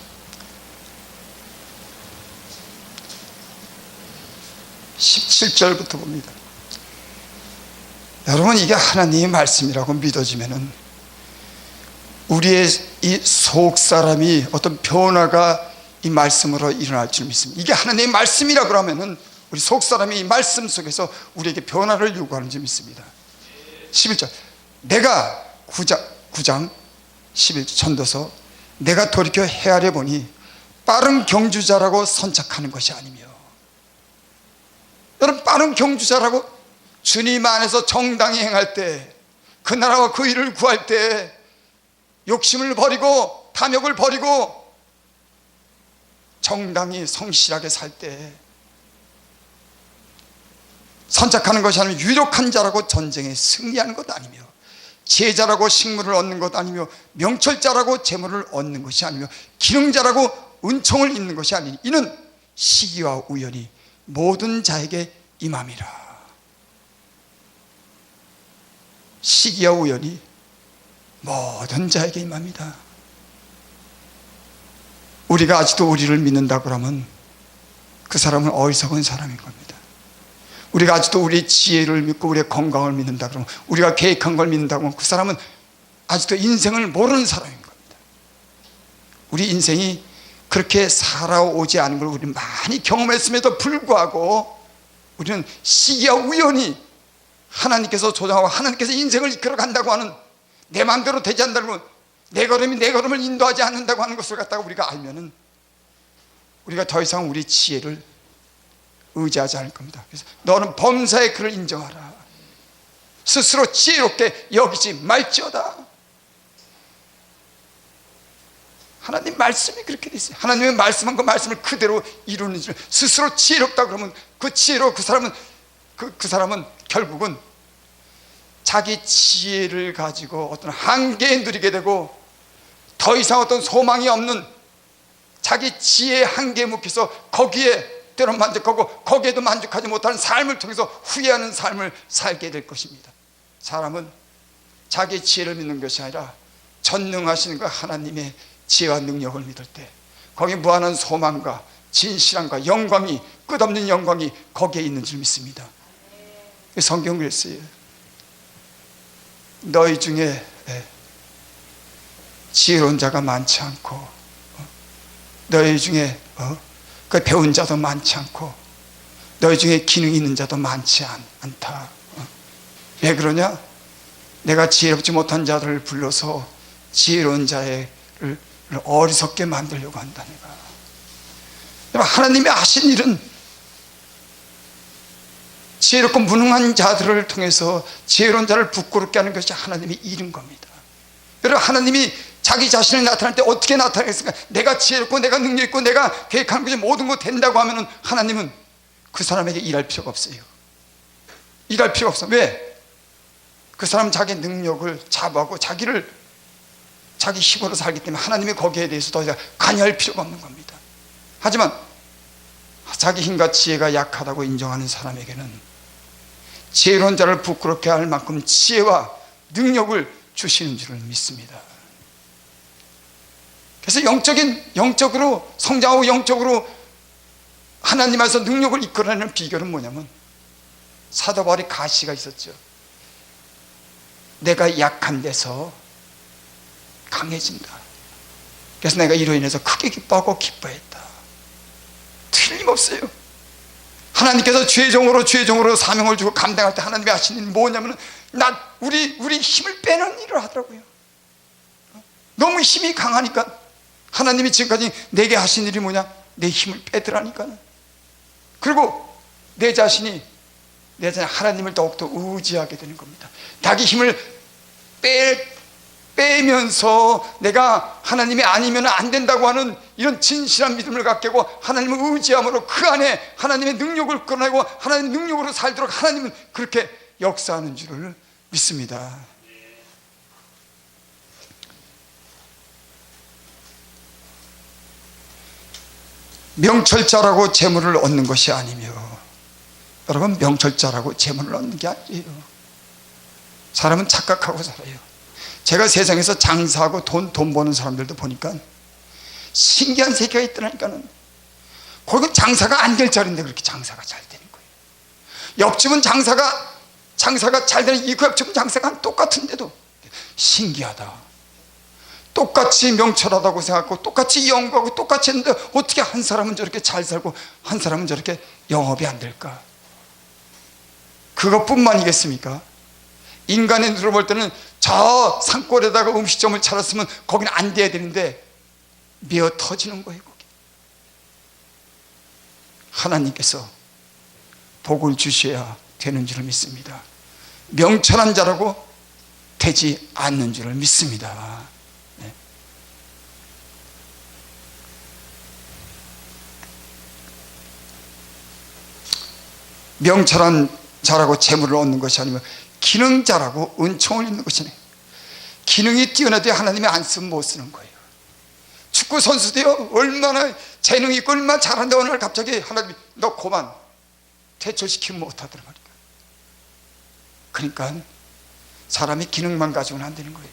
17절부터 봅니다. 여러분, 이게 하나님의 말씀이라고 믿어지면은 우리의 이 속 사람이 어떤 변화가 이 말씀으로 일어날 줄 믿습니다. 이게 하나님의 말씀이라 그러면은 우리 속 사람이 이 말씀 속에서 우리에게 변화를 요구하는 줄 믿습니다. 11절. 내가 9장 11절 전도서, 내가 돌이켜 헤아려 보니 빠른 경주자라고 선착하는 것이 아니며. 여러분, 빠른 경주자라고 주님 안에서 정당히 행할 때, 그 나라와 그 일을 구할 때 욕심을 버리고 탐욕을 버리고 정당히 성실하게 살 때 선착하는 것이 아니며, 유력한 자라고 전쟁에 승리하는 것 아니며, 제자라고 식물을 얻는 것 아니며, 명철자라고 재물을 얻는 것이 아니며, 기능자라고 은총을 입는 것이 아니니 이는 시기와 우연이 모든 자에게 임함이라. 시기와 우연이 모든 자에게 임합니다. 우리가 아직도 우리를 믿는다 그러면 그 사람은 어리석은 사람인 겁니다. 우리가 아직도 우리의 지혜를 믿고 우리의 건강을 믿는다 그러면, 우리가 계획한 걸 믿는다 그러면 그 사람은 아직도 인생을 모르는 사람인 겁니다. 우리 인생이 그렇게 살아오지 않은 걸 우리는 많이 경험했음에도 불구하고 우리는 시기와 우연히 하나님께서 조정하고 하나님께서 인생을 이끌어 간다고 하는, 내 마음대로 되지 않는다고, 내 걸음이 내 걸음을 인도하지 않는다고 하는 것을 갖다가 우리가 알면은 우리가 더 이상 우리 지혜를 의지하지 않을 겁니다. 그래서 너는 범사의 그를 인정하라. 스스로 지혜롭게 여기지 말지어다. 하나님 말씀이 그렇게 돼 있어요. 하나님의 말씀한 그 말씀을 그대로 이루는 줄, 스스로 지혜롭다 그러면 그 지혜로 그 사람은 그 사람은 결국은 자기 지혜를 가지고 어떤 한계에 누리게 되고, 더 이상 어떤 소망이 없는 자기 지혜의 한계에 묶여서 거기에 때로 만족하고 거기에도 만족하지 못하는 삶을 통해서 후회하는 삶을 살게 될 것입니다. 사람은 자기 지혜를 믿는 것이 아니라 전능하신 그 하나님의 지혜와 능력을 믿을 때 거기에 무한한 소망과 진실함과 영광이, 끝없는 영광이 거기에 있는 줄 믿습니다. 성경을 그랬어요. 너희 중에 지혜로운 자가 많지 않고, 너희 중에 그 배운 자도 많지 않고, 너희 중에 기능이 있는 자도 많지 않다. 왜 그러냐? 내가 지혜롭지 못한 자들을 불러서 지혜로운 자를 어리석게 만들려고 한다니까. 하나님이 하신 일은 지혜롭고 무능한 자들을 통해서 지혜로운 자를 부끄럽게 하는 것이 하나님의 일인 겁니다. 여러분, 하나님이 자기 자신을 나타낼 때 어떻게 나타내겠습니까? 내가 지혜롭고 내가 능력 있고 내가 계획하는 것이 모든 거 된다고 하면은 하나님은 그 사람에게 일할 필요가 없어요. 일할 필요가 없어. 왜? 그 사람 자기 능력을 자부하고 자기 힘으로 살기 때문에 하나님이 거기에 대해서 더 이상 관여할 필요가 없는 겁니다. 하지만 자기 힘과 지혜가 약하다고 인정하는 사람에게는 지혜로운 자를 부끄럽게 할 만큼 지혜와 능력을 주시는 줄을 믿습니다. 그래서 영적으로 성장하고 영적으로 하나님 안에서 능력을 이끌어내는 비결은 뭐냐면, 사도 바울이 가시가 있었죠. 내가 약한 데서 강해진다. 그래서 내가 이로 인해서 크게 기뻐하고 기뻐했다. 틀림없어요. 하나님께서 죄종으로 사명을 주고 감당할 때 하나님이 하신 일은 뭐냐면, 우리 힘을 빼는 일을 하더라고요. 너무 힘이 강하니까 하나님이 지금까지 내게 하신 일이 뭐냐? 내 힘을 빼더라니까. 그리고 내 자신이 하나님을 더욱더 의지하게 되는 겁니다. 자기 힘을 빼면서 내가 하나님이 아니면 안 된다고 하는 이런 진실한 믿음을 갖게 하고, 하나님을 의지함으로 그 안에 하나님의 능력을 끌어내고 하나님의 능력으로 살도록 하나님은 그렇게 역사하는 줄을 믿습니다. 명철자라고 재물을 얻는 것이 아니며, 여러분, 명철자라고 재물을 얻는 게 아니에요. 사람은 착각하고 살아요. 제가 세상에서 장사하고 돈 버는 사람들도 보니까 신기한 세계가 있더라니까는. 거기 장사가 안 될 자리인데 그렇게 장사가 잘 되는 거예요. 옆집은 장사가 잘 되는, 이 옆집은 장사가 똑같은데도 신기하다. 똑같이 명철하다고 생각하고 똑같이 영구하고 똑같이 했는데 어떻게 한 사람은 저렇게 잘 살고 한 사람은 저렇게 영업이 안 될까? 그것뿐만이겠습니까? 인간의 눈으로 볼 때는 저 산골에다가 음식점을 차렸으면 거기는 안 돼야 되는데 미어 터지는 거예요. 거기. 하나님께서 복을 주셔야 되는 줄을 믿습니다. 명철한 자라고 되지 않는 줄을 믿습니다. 네. 명철한 자라고 재물을 얻는 것이 아니면 기능자라고 은총을 입는 것이네. 기능이 뛰어나도 하나님이 안 쓰면 못 쓰는 거예요. 축구 선수도요, 얼마나 재능이 있고 얼마나 잘하는데 어느 날 갑자기 하나님이 너 그만 퇴출시키면 못하더란 말이야. 그러니까 사람이 기능만 가지고는 안 되는 거예요.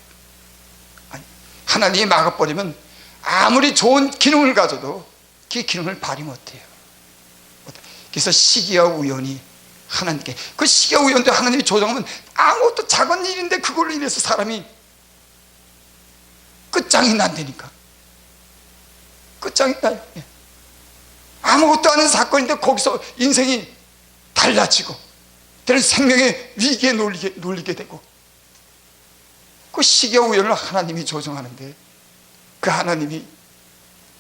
아니, 하나님이 막아버리면 아무리 좋은 기능을 가져도 그 기능을 발휘 못해요. 그래서 시기와 우연이 하나님께, 그 시기와 우연도 하나님이 조정하면 아무것도 작은 일인데 그걸로 인해서 사람이 끝장이 난다니까. 끝장이 나요. 아무것도 아닌 사건인데 거기서 인생이 달라지고 때는 생명의 위기에 놀리게 되고, 그 시기와 우연을 하나님이 조정하는데 그 하나님이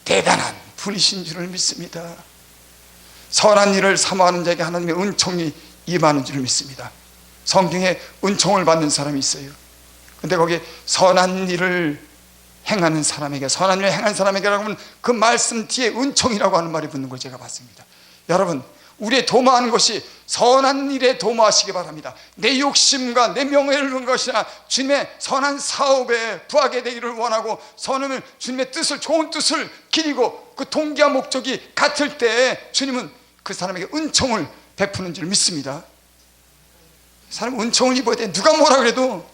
대단한 분이신 줄을 믿습니다. 선한 일을 사모하는 자에게 하나님의 은총이 임하는 줄을 믿습니다. 성경에 은총을 받는 사람이 있어요. 근데 거기에 선한 일을 행하는 사람에게, 선한 일을 행하는 사람에게라고 하면 그 말씀 뒤에 은총이라고 하는 말이 붙는 걸 제가 봤습니다. 여러분, 우리의 도모하는 것이 선한 일에 도모하시기 바랍니다. 내 욕심과 내 명예를 위한 것이 아니라 주님의 선한 사업에 부하게 되기를 원하고, 선은 주님의 뜻을, 좋은 뜻을 기리고 그 동기와 목적이 같을 때 주님은 그 사람에게 은총을 베푸는 줄 믿습니다. 사람은 은총을 입어야 돼. 누가 뭐라 그래도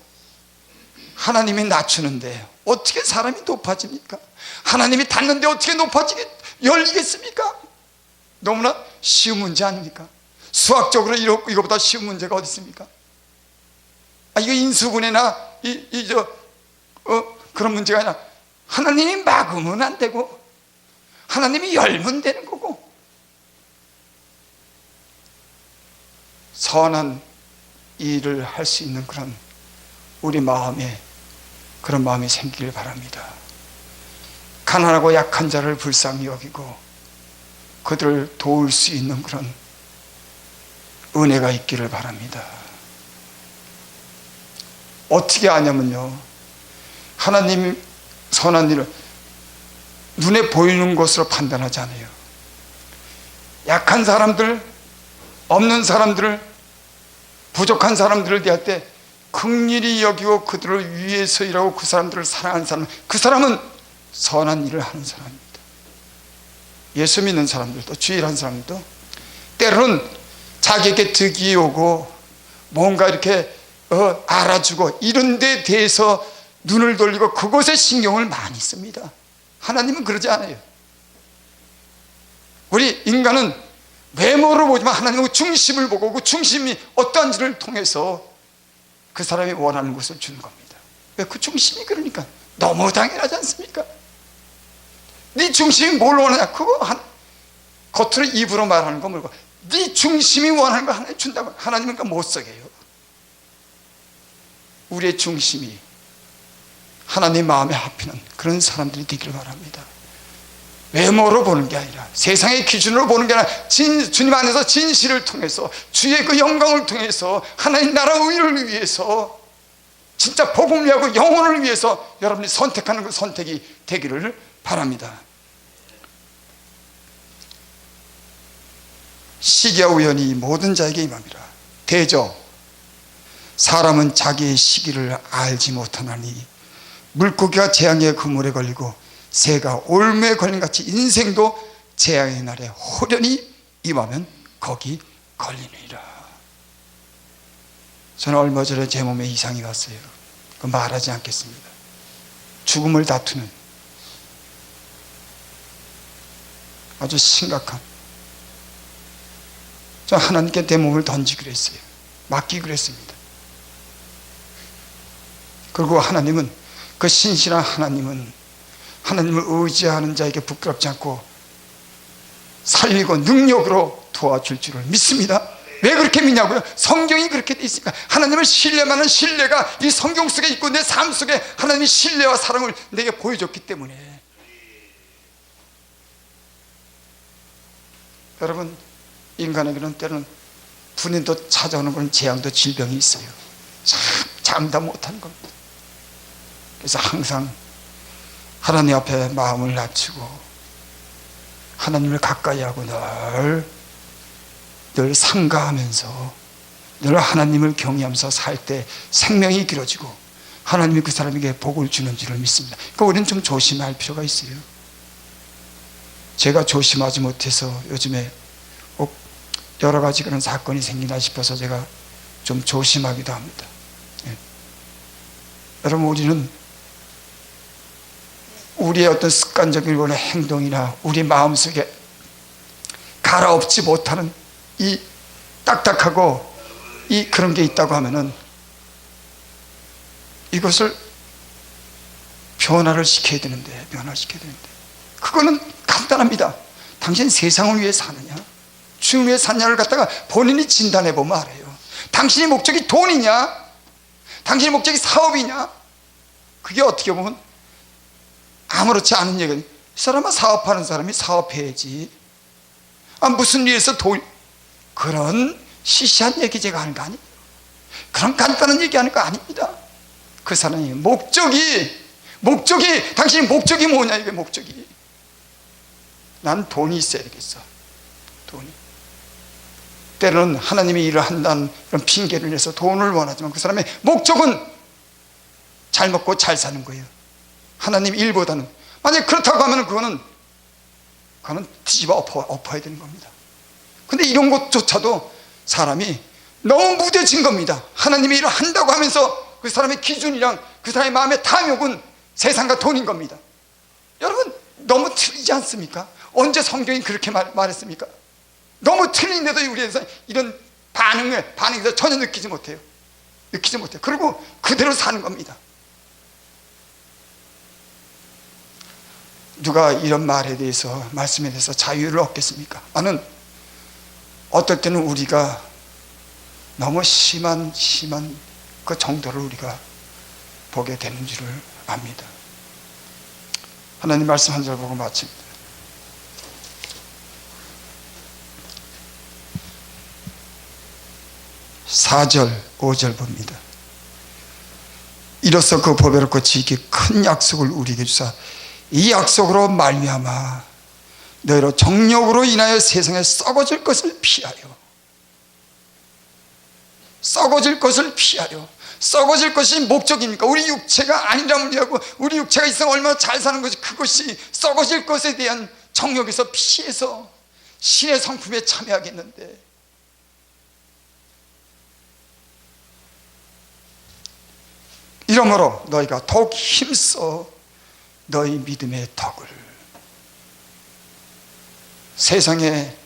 하나님이 낮추는데 어떻게 사람이 높아집니까? 하나님이 닫는데 어떻게 열리겠습니까? 너무나 쉬운 문제 아닙니까? 수학적으로 이거보다 쉬운 문제가 어디 있습니까? 이거 인수분해나 그런 문제가 아니라 하나님이 막으면 안 되고 하나님이 열면 되는 거고, 선한 일을 할 수 있는 그런 우리 마음에 그런 마음이 생기길 바랍니다. 가난하고 약한 자를 불쌍히 여기고 그들을 도울 수 있는 그런 은혜가 있기를 바랍니다. 어떻게 아냐면요, 하나님 선한 일을 눈에 보이는 것으로 판단하지 않아요. 약한 사람들, 없는 사람들을, 부족한 사람들을 대할 때 긍휼히 여기고 그들을 위해서 일하고 그 사람들을 사랑하는 사람, 그 사람은 선한 일을 하는 사람입니다. 예수 믿는 사람들도, 주일하는 사람들도 때로는 자기에게 득이 오고 뭔가 이렇게 알아주고 이런 데 대해서 눈을 돌리고 그것에 신경을 많이 씁니다. 하나님은 그러지 않아요. 우리 인간은 외모로 보지만 하나님은 중심을 보고 그 중심이 어떠한지를 통해서 그 사람이 원하는 것을 주는 겁니다. 왜? 그 중심이 그러니까 너무 당연하지 않습니까? 네 중심이 뭘 원하냐? 그거 겉으로 입으로 말하는 거 말고 네 중심이 원하는 거 하나님 준다고. 하나님은 그러니까 못 속여요. 우리의 중심이 하나님 마음에 합히는 그런 사람들이 되기를 바랍니다. 외모로 보는 게 아니라, 세상의 기준으로 보는 게 아니라 주님 안에서 진실을 통해서, 주의 그 영광을 통해서, 하나님 나라 의를 위해서, 진짜 복음을 위하고 영혼을 위해서 여러분이 선택하는 그 선택이 되기를 바랍니다. 시기와 우연이 모든 자에게 임함이라. 대저 사람은 자기의 시기를 알지 못하나니 물고기가 재앙의 그물에 걸리고 새가 올무에 걸린 같이 인생도 재앙의 날에 호련히 임하면 거기 걸리느니라. 저는 얼마 전에 제 몸에 이상이 왔어요. 그 말하지 않겠습니다. 죽음을 다투는 아주 심각한, 저 하나님께 내 몸을 던지기로 했어요. 맡기기로 했습니다. 그리고 하나님은, 그 신실한 하나님은 하나님을 의지하는 자에게 부끄럽지 않고 살리고 능력으로 도와줄 줄을 믿습니다. 왜 그렇게 믿냐고요? 성경이 그렇게 돼 있으니까. 하나님을 신뢰만한 신뢰가 이 성경 속에 있고 내 삶 속에 하나님의 신뢰와 사랑을 내게 보여줬기 때문에. 여러분, 인간에게는 때로는 분인도 찾아오는 건 재앙도 질병이 있어요. 참 장담 못하는 겁니다. 그래서 항상 하나님 앞에 마음을 낮추고 하나님을 가까이 하고 늘 상가하면서 늘 하나님을 경외하면서 살 때 생명이 길어지고 하나님이 그 사람에게 복을 주는 줄을 믿습니다. 그러니까 우리는 좀 조심할 필요가 있어요. 제가 조심하지 못해서 요즘에 꼭 여러 가지 그런 사건이 생기나 싶어서 제가 좀 조심하기도 합니다. 예. 여러분, 우리는 우리의 어떤 습관적인 행동이나 우리 마음속에 갈아엎지 못하는 이 딱딱하고 이 그런 게 있다고 하면은 이것을 변화를 시켜야 되는데 그거는 간단합니다. 당신 세상을 위해 사느냐 주님을 위해 사느냐를 갖다가 본인이 진단해 보면 알아요. 당신의 목적이 돈이냐, 당신의 목적이 사업이냐, 그게 어떻게 보면 아무렇지 않은 얘기예요. 이 사람은 사업하는 사람이 사업해야지, 무슨 일에서 돈, 그런 시시한 얘기 제가 하는 거 아니에요. 그런 간단한 얘기 하는 거 아닙니다. 그 사람이 목적이 당신의 목적이 뭐냐, 이게 목적이. 난 돈이 있어야 되겠어. 돈이. 때로는 하나님의 일을 한다는 그런 핑계를 내서 돈을 원하지만 그 사람의 목적은 잘 먹고 잘 사는 거예요. 하나님 일보다는. 만약 그렇다고 하면 그거는 뒤집어 엎어야 되는 겁니다. 근데 이런 것조차도 사람이 너무 무뎌진 겁니다. 하나님의 일을 한다고 하면서 그 사람의 기준이랑 그 사람의 마음의 탐욕은 세상과 돈인 겁니다. 여러분, 너무 틀리지 않습니까? 언제 성경이 그렇게 말했습니까? 너무 틀린데도 우리에서 이런 반응에서 전혀 느끼지 못해요. 그리고 그대로 사는 겁니다. 누가 이런 말에 대해서, 말씀에 대해서 자유를 얻겠습니까? 나는 어떨 때는 우리가 너무 심한 그 정도를 우리가 보게 되는 줄을 압니다. 하나님 말씀 한 절 보고 마칩니다. (4절) (5절) 봅니다. 이로써 그 보배롭고 지극히 큰 약속을 우리에게 주사 이 약속으로 말미암아 너희로 정욕으로 인하여 세상에 썩어질 것을 피하여. 썩어질 것이 목적입니까? 우리 육체가 아니라면 하고 우리 육체가 있으면 얼마나 잘 사는 것이, 그것이 썩어질 것에 대한 정욕에서 피해서 신의 성품에 참여하겠는데, 이러므로 너희가 더욱 힘써 너희 믿음의 덕을, 세상에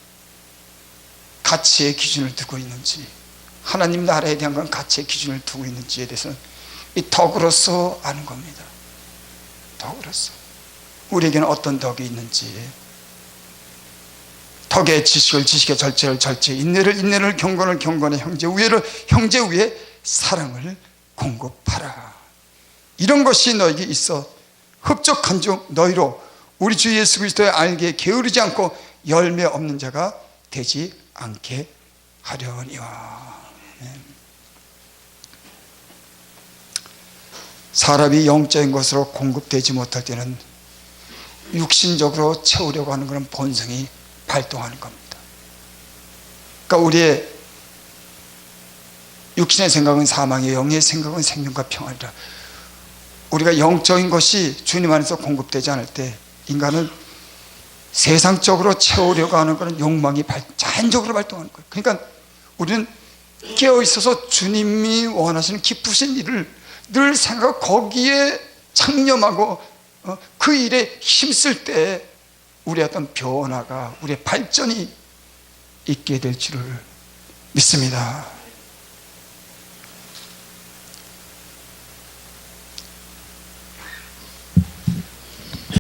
가치의 기준을 두고 있는지, 하나님 나라에 대한 건 가치의 기준을 두고 있는지에 대해서는 이 덕으로서 아는 겁니다. 덕으로서 우리에게는 어떤 덕이 있는지, 덕의 지식을 지식의 절제를 절제, 인내를 경건을 경건에, 형제 우애에 사랑을 공급하라. 이런 것이 너에게 있어 흡족한 중 너희로 우리 주 예수 그리스도의 알게 게으르지 않고 열매 없는 자가 되지 않게 하려니와. 사람이 영적인 것으로 공급되지 못할 때는 육신적으로 채우려고 하는 그런 본성이 발동하는 겁니다. 그러니까 우리의 육신의 생각은 사망이요 영의 생각은 생명과 평안이라. 우리가 영적인 것이 주님 안에서 공급되지 않을 때 인간은 세상적으로 채우려고 하는 그런 욕망이 자연적으로 발동하는 거예요. 그러니까 우리는 깨어있어서 주님이 원하시는 기쁘신 일을 늘 생각하고 거기에 창념하고 그 일에 힘쓸 때 우리의 어떤 변화가, 우리의 발전이 있게 될 줄을 믿습니다.